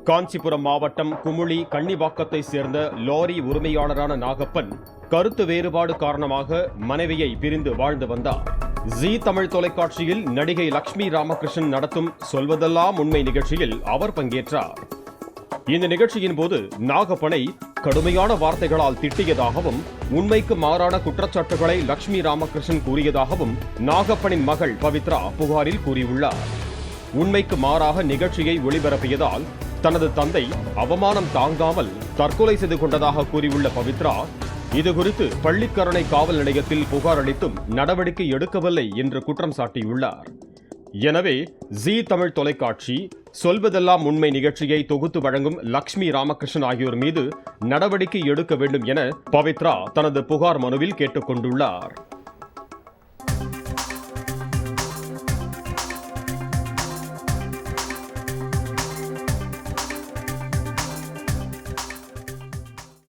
காஞ்சிபுரம் மாவட்டம் குமுளி கன்னிவாக்கத்தை சேர்ந்த லாரி உரிமையாளரான நாகப்பன் கருத்து வேறுபாடு காரணமாக மனைவியை பிரிந்து வாழ்ந்து வந்தார். ஜீ தமிழ் தொலைக்காட்சியில் நடிகை லட்சுமி ராமகிருஷ்ணன் நடத்தும் சொல்வதெல்லாம் உண்மை நிகழ்ச்சியில் அவர் பங்கேற்றார். இந்த நிகழ்ச்சியின் போது நாகப்பனை கடுமையான வார்த்தைகளால் திட்டியதாகவும் உண்மைக்கு மாறான குற்றச்சாட்டுகளை லட்சுமி ராமகிருஷ்ணன் கூறியதாகவும் நாகப்பனின் மகள் பவித்ரா புகாரில் கூறியுள்ளார். உண்மைக்கு மாறாக நிகழ்ச்சியை ஒளிபரப்பியதால் தனது தந்தை அவமானம் தாங்காமல் தற்கொலை செய்து கொண்டதாக கூறியுள்ள பவித்ரா, இதுகுறித்து பள்ளிக்கரணை காவல் நிலையத்தில் புகார் அளித்தும் நடவடிக்கை எடுக்கவில்லை என்று குற்றம் சாட்டியுள்ளார். எனவே ஜீ தமிழ் தொலைக்காட்சி சொல்வதெல்லாம் உண்மை நிகழ்ச்சியை தொகுத்து வழங்கும் லட்சுமி ராமகிருஷ்ணன் ஆகியோர் மீது நடவடிக்கை எடுக்க வேண்டும் என பவித்ரா தனது புகார் மனுவில் கேட்டுக் கொண்டுள்ளார்.